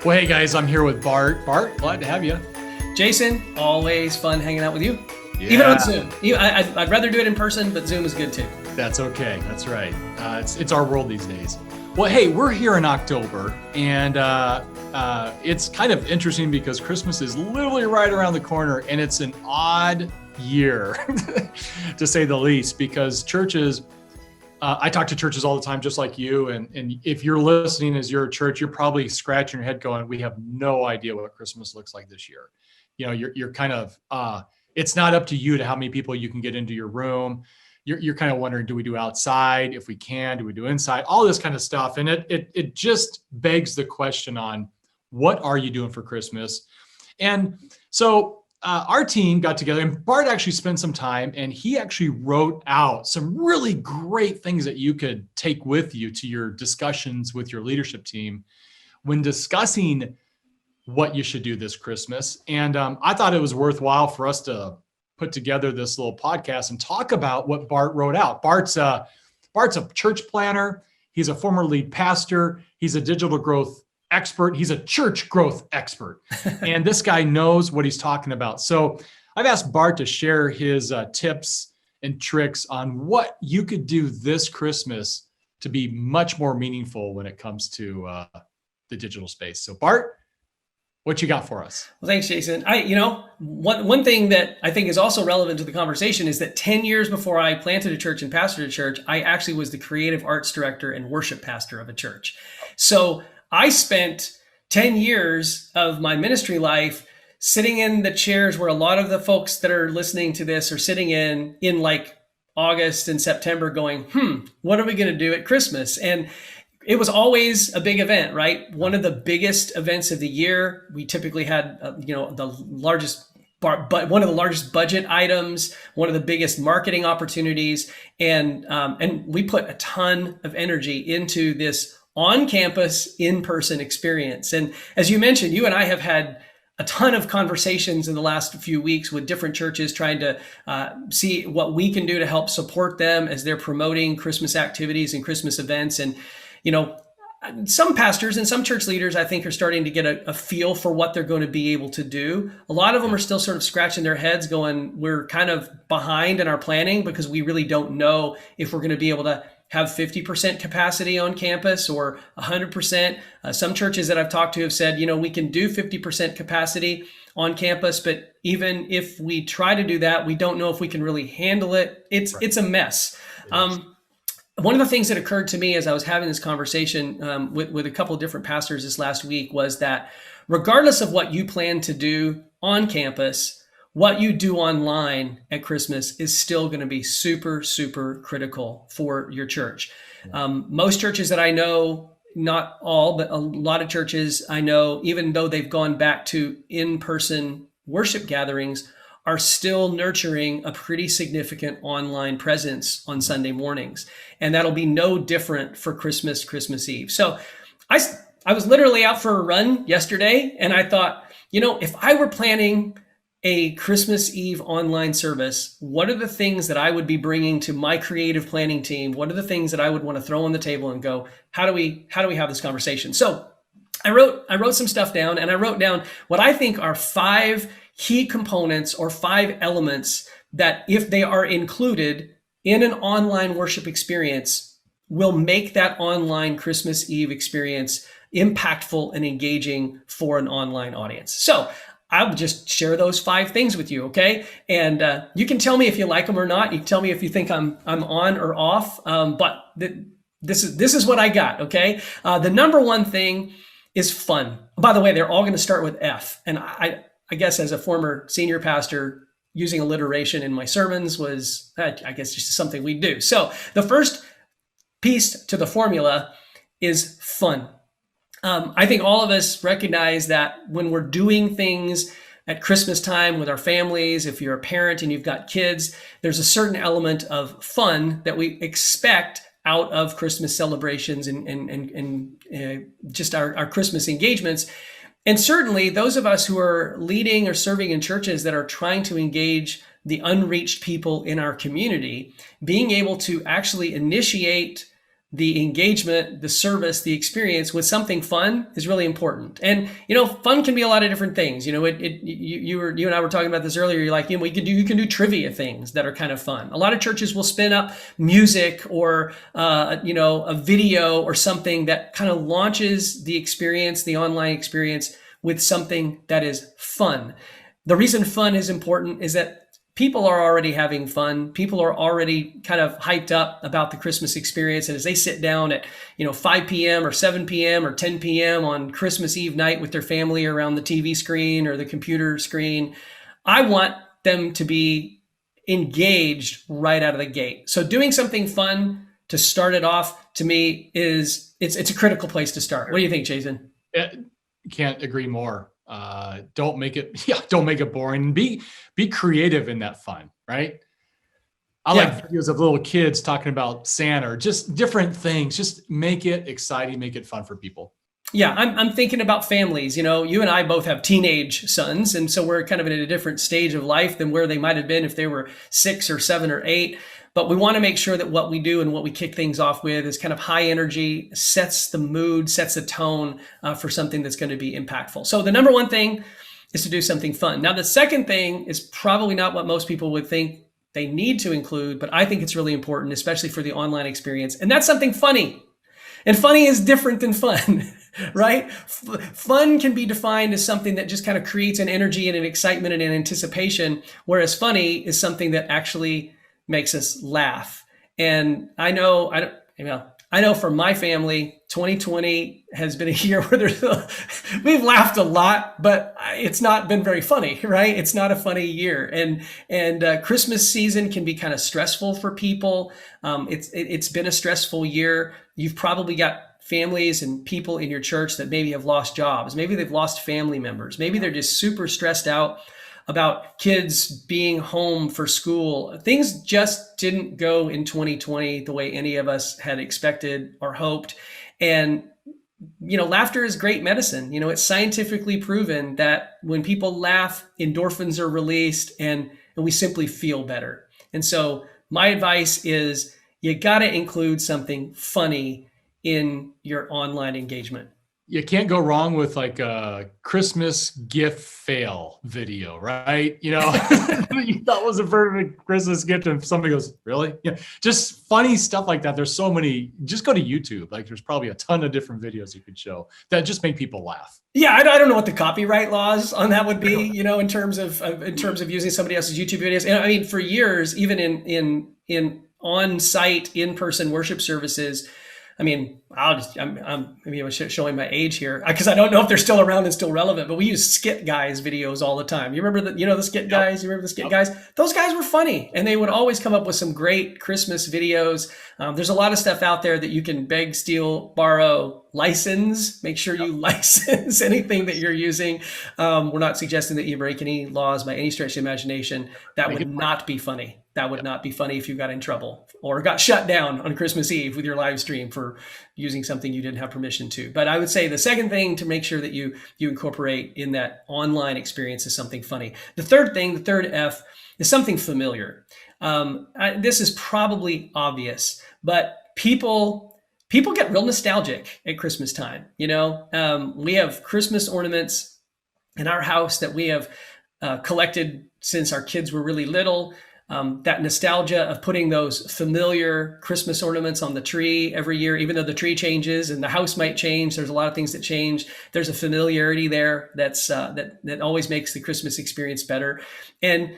Well, hey guys, I'm here with Bart. Bart, glad to have you. Jason, always fun hanging out with you. Yeah. Even on Zoom. I'd rather do it in person, but Zoom is good too. That's okay. That's right. It's our world these days. Well, hey, we're here in October, and it's kind of interesting because Christmas is literally right around the corner, and it's an odd year, to say the least, because churches, I talk to churches all the time, just like you, and if you're listening as you're a church, you're probably scratching your head going, we have no idea what Christmas looks like this year. You know, you're kind of, it's not up to you to how many people you can get into your room. You're kind of wondering, do we do outside? If we can, do we do inside? All this kind of stuff. And it just begs the question on what are you doing for Christmas? And so our team got together, and Bart actually spent some time, and he actually wrote out some really great things that you could take with you to your discussions with your leadership team when discussing what you should do this Christmas. And I thought it was worthwhile for us to put together this little podcast and talk about what Bart wrote out. Bart's a church planner. He's a former lead pastor. He's a digital growth expert. He's a church growth expert. And this guy knows what he's talking about. So I've asked Bart to share his tips and tricks on what you could do this Christmas to be much more meaningful when it comes to the digital space. So Bart, what you got for us? Well, thanks, Jason. One thing that I think is also relevant to the conversation is that 10 years before I planted a church and pastored a church, I actually was the creative arts director and worship pastor of a church. So I spent 10 years of my ministry life sitting in the chairs where a lot of the folks that are listening to this are sitting in like August and September going, what are we going to do at Christmas? And it was always a big event, right? One of the biggest events of the year. We typically had, the largest, but one of the largest budget items, one of the biggest marketing opportunities, and we put a ton of energy into this on-campus, in-person experience. And as you mentioned, you and I have had a ton of conversations in the last few weeks with different churches trying to see what we can do to help support them as they're promoting Christmas activities and Christmas events. And some pastors and some church leaders, I think, are starting to get a feel for what they're going to be able to do. A lot of them are still sort of scratching their heads going, we're kind of behind in our planning because we really don't know if we're going to be able to have 50% capacity on campus or 100%. Some churches that I've talked to have said, we can do 50% capacity on campus, but even if we try to do that, we don't know if we can really handle it. It's a mess. One of the things that occurred to me as I was having this conversation with a couple of different pastors this last week was that regardless of what you plan to do on campus, what you do online at Christmas is still going to be super, super critical for your church. Most churches that I know, not all, but a lot of churches I know, even though they've gone back to in-person worship gatherings, are still nurturing a pretty significant online presence on Sunday mornings. And that'll be no different for Christmas Eve. So I was literally out for a run yesterday, and I thought, if I were planning a Christmas Eve online service, what are the things that I would be bringing to my creative planning team? What are the things that I would want to throw on the table and go, how do we have this conversation? So I wrote some stuff down, and I wrote down what I think are 5 key components or 5 elements that, if they are included in an online worship experience, will make that online Christmas Eve experience impactful and engaging for an online audience. So I'll just share those 5 things with you, okay? And you can tell me if you like them or not. You can tell me if you think I'm on or off. But this is what I got, okay? The number one thing is fun. By the way, they're all going to start with F. And I guess as a former senior pastor, using alliteration in my sermons was, I guess, just something we do. So the first piece to the formula is fun. I think all of us recognize that when we're doing things at Christmas time with our families, if you're a parent and you've got kids, there's a certain element of fun that we expect out of Christmas celebrations and just our Christmas engagements. And certainly those of us who are leading or serving in churches that are trying to engage the unreached people in our community, being able to actually initiate the engagement, the service, the experience with something fun is really important. And fun can be a lot of different things. You and I were talking about this earlier. You're like, you can do trivia things that are kind of fun. A lot of churches will spin up music or a video or something that kind of launches the experience, the online experience, with something that is fun. The reason fun is important is that people are already having fun. People are already kind of hyped up about the Christmas experience. And as they sit down at, 5 p.m. or 7 p.m. or 10 p.m. on Christmas Eve night with their family around the TV screen or the computer screen, I want them to be engaged right out of the gate. So doing something fun to start it off, to me, it's a critical place to start. What do you think, Jason? Can't agree more. Don't make it boring. Be creative in that fun, right? I like videos of little kids talking about Santa or just different things. Just make it exciting, make it fun for people. Yeah, I'm thinking about families. You and I both have teenage sons, and so we're kind of in a different stage of life than where they might have been if they were 6 or 7 or 8. But we want to make sure that what we do and what we kick things off with is kind of high energy, sets the mood, sets the tone for something that's going to be impactful. So the number one thing is to do something fun. Now, the second thing is probably not what most people would think they need to include, but I think it's really important, especially for the online experience. And that's something funny. And funny is different than fun, right? Fun can be defined as something that just kind of creates an energy and an excitement and an anticipation, whereas funny is something that actually makes us laugh. And I know for my family, 2020 has been a year where we've laughed a lot, but it's not been very funny, right? It's not a funny year. And Christmas season can be kind of stressful for people. It's been a stressful year. You've probably got families and people in your church that maybe have lost jobs. Maybe they've lost family members. Maybe they're just super stressed out about kids being home for school. Things just didn't go in 2020 the way any of us had expected or hoped. And, laughter is great medicine. It's scientifically proven that when people laugh, endorphins are released and we simply feel better. And so my advice is you got to include something funny in your online engagement. You can't go wrong with like a Christmas gift fail video, right? You thought was a perfect Christmas gift and somebody goes, really? Yeah, just funny stuff like that. There's so many, just go to YouTube. Like there's probably a ton of different videos you could show that just make people laugh. Yeah, I don't know what the copyright laws on that would be, in terms of using somebody else's YouTube videos. And I mean, for years, even in on-site, in-person worship services, I mean, I'm showing my age here because I don't know if they're still around and still relevant, but we use Skit Guys videos all the time. You remember the Skit Guys? You remember the Skit Guys? Those guys were funny and they would always come up with some great Christmas videos. There's a lot of stuff out there that you can beg, steal, borrow, license. Make sure you license anything that you're using. We're not suggesting that you break any laws by any stretch of the imagination. That would not be funny. That would not be funny if you got in trouble or got shut down on Christmas Eve with your live stream for using something you didn't have permission to. But I would say the second thing to make sure that you incorporate in that online experience is something funny. The third F, is something familiar. This is probably obvious, but people get real nostalgic at Christmas time. We have Christmas ornaments in our house that we have collected since our kids were really little. That nostalgia of putting those familiar Christmas ornaments on the tree every year, even though the tree changes and the house might change, there's a lot of things that change. There's a familiarity there that always makes the Christmas experience better. And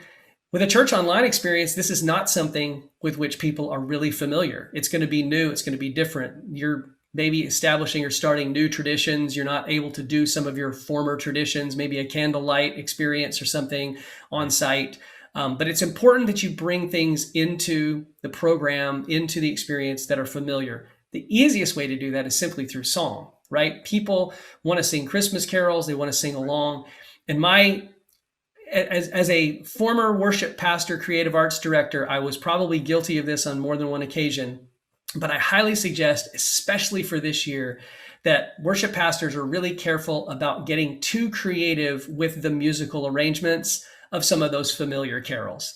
with a church online experience, this is not something with which people are really familiar. It's going to be new. It's going to be different. You're maybe establishing or starting new traditions. You're not able to do some of your former traditions, maybe a candlelight experience or something on site. But it's important that you bring things into the program, into the experience that are familiar. The easiest way to do that is simply through song, right? People want to sing Christmas carols. They want to sing along. And as a former worship pastor, creative arts director, I was probably guilty of this on more than one occasion. But I highly suggest, especially for this year, that worship pastors are really careful about getting too creative with the musical arrangements of some of those familiar carols.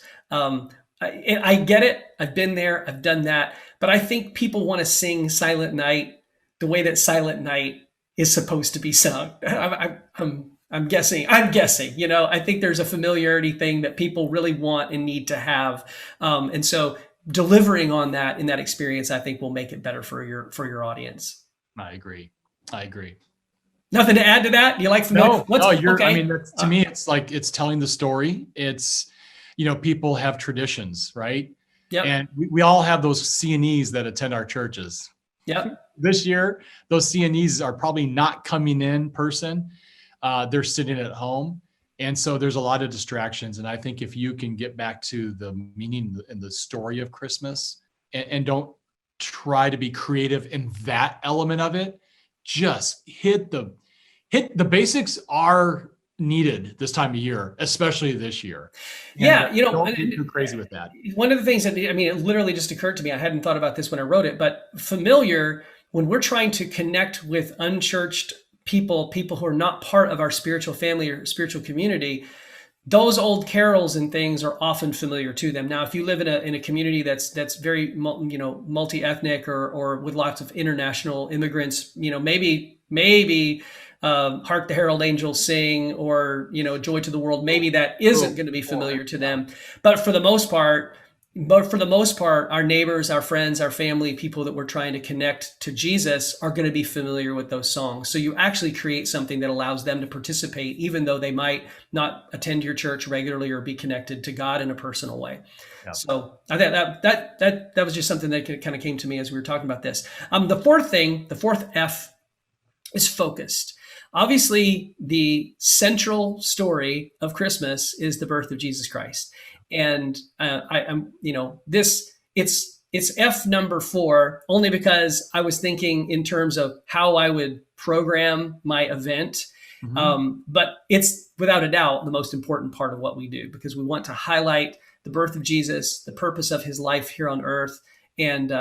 I get it. I've been there. I've done that. But I think people want to sing Silent Night the way that Silent Night is supposed to be sung. I'm guessing. I think there's a familiarity thing that people really want and need to have. And so delivering on that in that experience, I think will make it better for your audience. I agree. I agree. Nothing to add to that? You like familiar? No, okay. I mean, to me, it's like, it's telling the story. It's, people have traditions, right? Yep. And we all have those CNEs that attend our churches. Yep. This year, those CNEs are probably not coming in person. They're sitting at home. And so there's a lot of distractions. And I think if you can get back to the meaning and the story of Christmas, and don't try to be creative in that element of it, just hit the basics are needed this time of year, especially this year. And don't get too crazy with that. One of the things that, it literally just occurred to me, I hadn't thought about this when I wrote it, but familiar, when we're trying to connect with unchurched people who are not part of our spiritual family or spiritual community, those old carols and things are often familiar to them. Now, if you live in a community that's very multi-ethnic or with lots of international immigrants, maybe Hark the Herald Angels Sing or Joy to the World, maybe that isn't going to be familiar to them. But for the most part, our neighbors, our friends, our family, people that we're trying to connect to Jesus are going to be familiar with those songs. So you actually create something that allows them to participate, even though they might not attend your church regularly or be connected to God in a personal way. Yeah. So I think that was just something that kind of came to me as we were talking about this. The fourth F is focused. Obviously, the central story of Christmas is the birth of Jesus Christ. And it's F number 4 only because I was thinking in terms of how I would program my event. Mm-hmm. But it's without a doubt the most important part of what we do, because we want to highlight the birth of Jesus, the purpose of his life here on earth. And,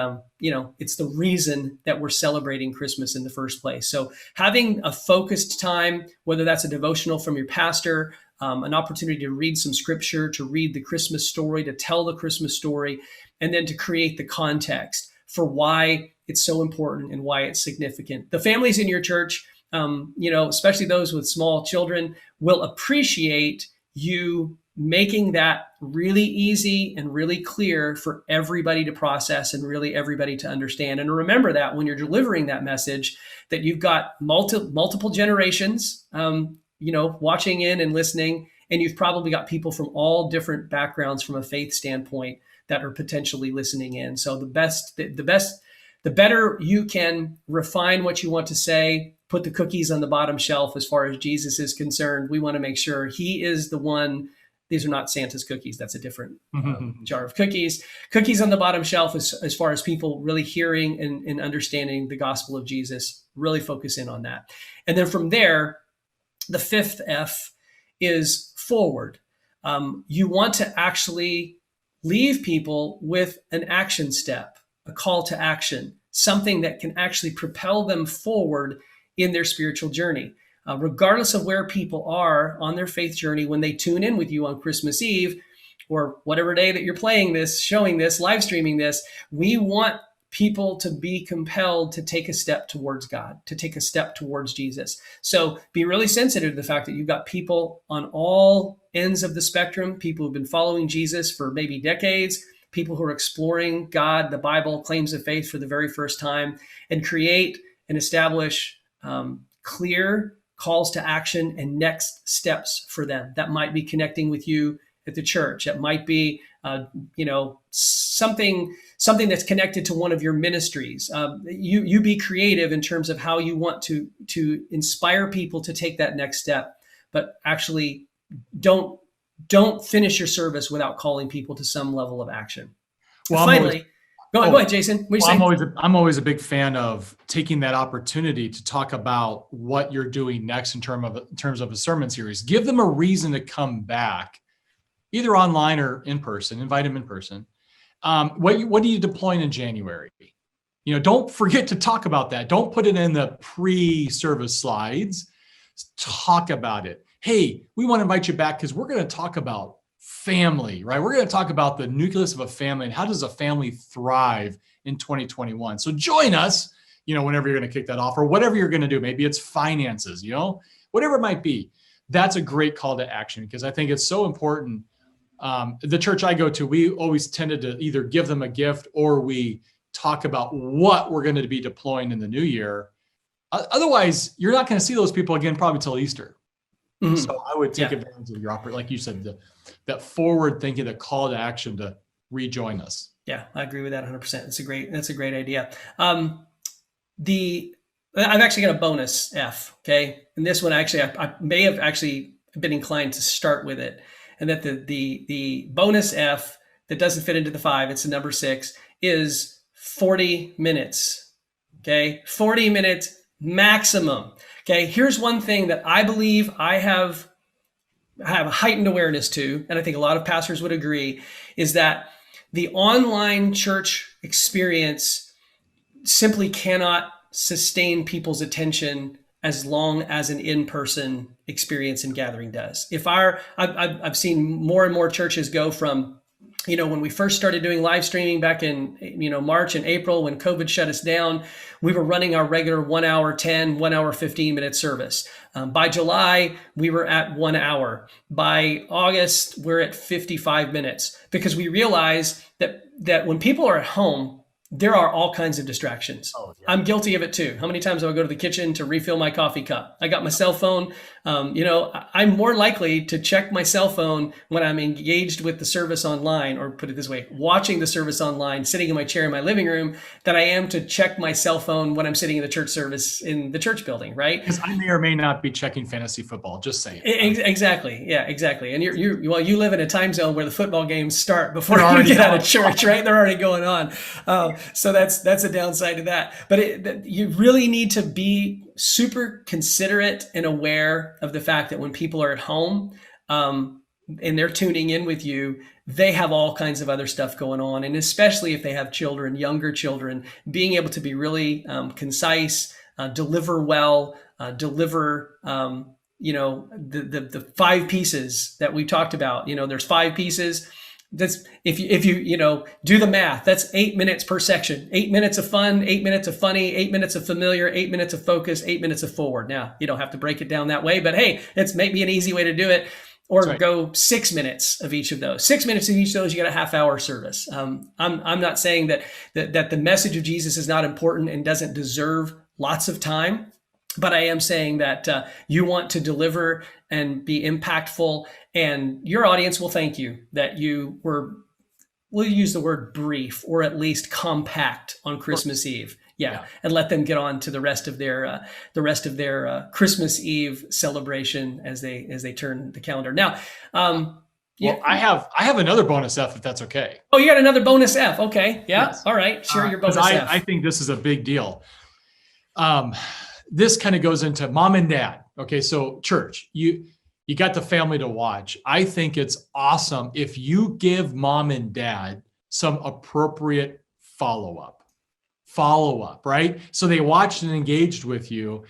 it's the reason that we're celebrating Christmas in the first place. So having a focused time, whether that's a devotional from your pastor, an opportunity to read some scripture, to read the Christmas story, to tell the Christmas story, and then to create the context for why it's so important and why it's significant. The families in your church, especially those with small children, will appreciate you making that really easy and really clear for everybody to process and really everybody to understand. And remember that when you're delivering that message, that you've got multiple generations, watching in and listening, and you've probably got people from all different backgrounds from a faith standpoint that are potentially listening in. So the better you can refine what you want to say, put the cookies on the bottom shelf as far as Jesus is concerned. We want to make sure he is the one. These are not Santa's cookies. That's a different jar of cookies. Cookies on the bottom shelf as far as people really hearing and understanding the gospel of Jesus, really focus in on that. And then from there, the fifth F is forward. You want to actually leave people with an action step, a call to action, something that can actually propel them forward in their spiritual journey. Regardless of where people are on their faith journey, when they tune in with you on Christmas Eve or whatever day that you're playing this, showing this, live streaming this, we want people to be compelled to take a step towards God, to take a step towards Jesus. So be really sensitive to the fact that you've got people on all ends of the spectrum, people who've been following Jesus for maybe decades, people who are exploring God, the Bible, claims of faith for the very first time, and create and establish clear calls to action and next steps for them. That might be connecting with you at the church. It might be, something that's connected to one of your ministries. You be creative in terms of how you want to inspire people to take that next step, but actually don't finish your service without calling people to some level of action. Well, finally, go ahead, Jason. I'm always a big fan of taking that opportunity to talk about what you're doing next in terms of a sermon series. Give them a reason to come back, either online or in person. Invite them in person. What are you deploying in January? Don't forget to talk about that. Don't put it in the pre-service slides. Talk about it. Hey, we want to invite you back because we're going to talk about family, right? We're going to talk about the nucleus of a family and how does a family thrive in 2021. So join us, whenever you're going to kick that off or whatever you're going to do. Maybe it's finances, whatever it might be. That's a great call to action because I think it's so important. The church I go to, we always tended to either give them a gift or we talk about what we're going to be deploying in the new year. Otherwise, you're not going to see those people again probably till Easter. Mm-hmm. So I would take advantage of your opportunity, like you said, that forward thinking, the call to action to rejoin us. Yeah, I agree with that 100%. That's a great idea. I've actually got a bonus F. Okay, and this one actually, I may have actually been inclined to start with it, and that the bonus F that doesn't fit into the 5, it's the number 6, is 40 minutes. Okay, 40 minutes maximum. Okay, here's one thing that I believe I have a heightened awareness to, and I think a lot of pastors would agree, is that the online church experience simply cannot sustain people's attention as long as an in-person experience and gathering does. I've seen more and more churches go from, when we first started doing live streaming back in, March and April, when COVID shut us down, we were running our regular 1 hour 10, 1 hour 15 minute service. By July, we were at 1 hour. By August, we're at 55 minutes because we realize that when people are at home, there are all kinds of distractions. Oh, yeah. I'm guilty of it too. How many times do I go to the kitchen to refill my coffee cup? I got my cell phone. I'm more likely to check my cell phone when I'm engaged with the service online, or put it this way, watching the service online, sitting in my chair in my living room, than I am to check my cell phone when I'm sitting in the church service in the church building, right? Because I may or may not be checking fantasy football, just saying. Exactly. Yeah, exactly. And you live in a time zone where the football games start before you get out of church, right? They're already going on. So that's a downside to that. But you really need to be super considerate and aware of the fact that when people are at home and they're tuning in with you, they have all kinds of other stuff going on. And especially if they have children, younger children, being able to be really concise, deliver well, deliver the 5 pieces that we talked about. There's 5 pieces. That's if you do the math, that's 8 minutes per section. 8 minutes of fun, 8 minutes of funny, 8 minutes of familiar, 8 minutes of focus, 8 minutes of forward. Now, you don't have to break it down that way, but hey, it's maybe an easy way to do it. Or right. Go 6 minutes of each of those. 6 minutes of each of those, you got a half-hour service. I'm not saying that the message of Jesus is not important and doesn't deserve lots of time, but I am saying that you want to deliver and be impactful, and your audience will thank you that you were, we'll use the word brief or at least compact on Christmas Eve. Yeah. And let them get on to the rest of their Christmas Eve celebration as they turn the calendar. Now, well, I have another bonus F if that's okay. Oh, you got another bonus F. Okay. Yeah. Yes. All right. Share your bonus F. I think this is a big deal. This kind of goes into mom and dad. Okay. So church, you got the family to watch. I think it's awesome if you give mom and dad some appropriate follow-up, right? So they watched and engaged with you,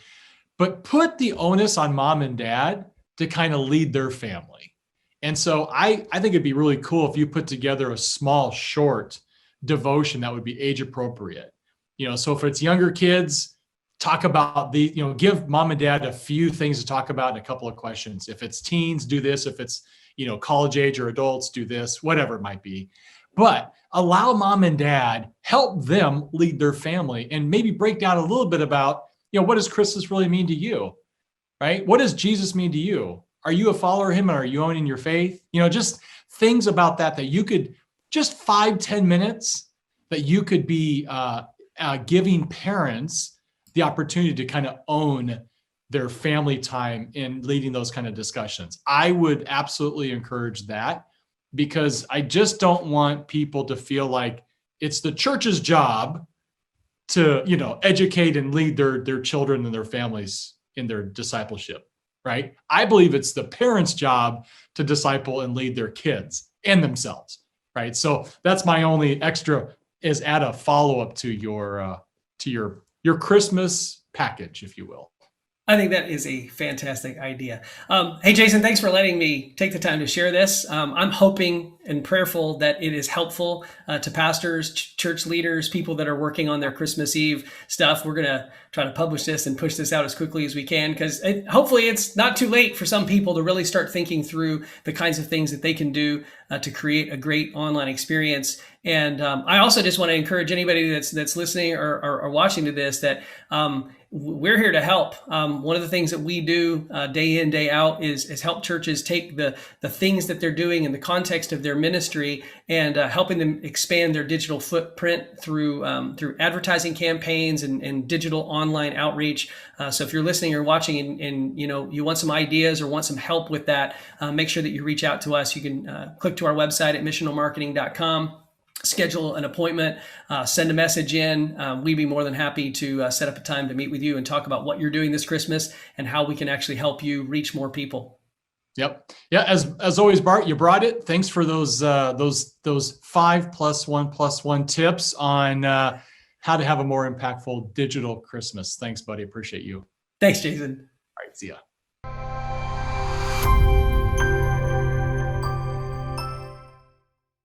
but put the onus on mom and dad to kind of lead their family. And so I think it'd be really cool if you put together a small, short devotion that would be age appropriate. So if it's younger kids, talk about give mom and dad a few things to talk about and a couple of questions. If it's teens, do this. If it's, college age or adults, do this, whatever it might be. But allow mom and dad, help them lead their family and maybe break down a little bit about, what does Christmas really mean to you, right? What does Jesus mean to you? Are you a follower of him and are you owning your faith? Just things about that you could, just 5-10 minutes that you could be giving parents the opportunity to kind of own their family time in leading those kind of discussions. I would absolutely encourage that because I just don't want people to feel like it's the church's job to, educate and lead their children and their families in their discipleship, right? I believe it's the parents' job to disciple and lead their kids and themselves, right? So that's my only extra is add a follow-up to your Christmas package, if you will. I think that is a fantastic idea. Hey, Jason, thanks for letting me take the time to share this. I'm hoping and prayerful that it is helpful to pastors, church leaders, people that are working on their Christmas Eve stuff. We're going to try to publish this and push this out as quickly as we can, because hopefully it's not too late for some people to really start thinking through the kinds of things that they can do to create a great online experience. And I also just want to encourage anybody that's listening or watching to this that we're here to help. One of the things that we do day in, day out is help churches take the things that they're doing in the context of their ministry and helping them expand their digital footprint through advertising campaigns and digital online outreach. So if you're listening or watching and you want some ideas or want some help with that, make sure that you reach out to us. You can click to our website at missionalmarketing.com. Schedule an appointment, send a message in. We'd be more than happy to set up a time to meet with you and talk about what you're doing this Christmas and how we can actually help you reach more people. Yep. Yeah. As always, Bart, you brought it. Thanks for those 5+1+1 tips on how to have a more impactful digital Christmas. Thanks, buddy. Appreciate you. Thanks, Jason. All right. See ya.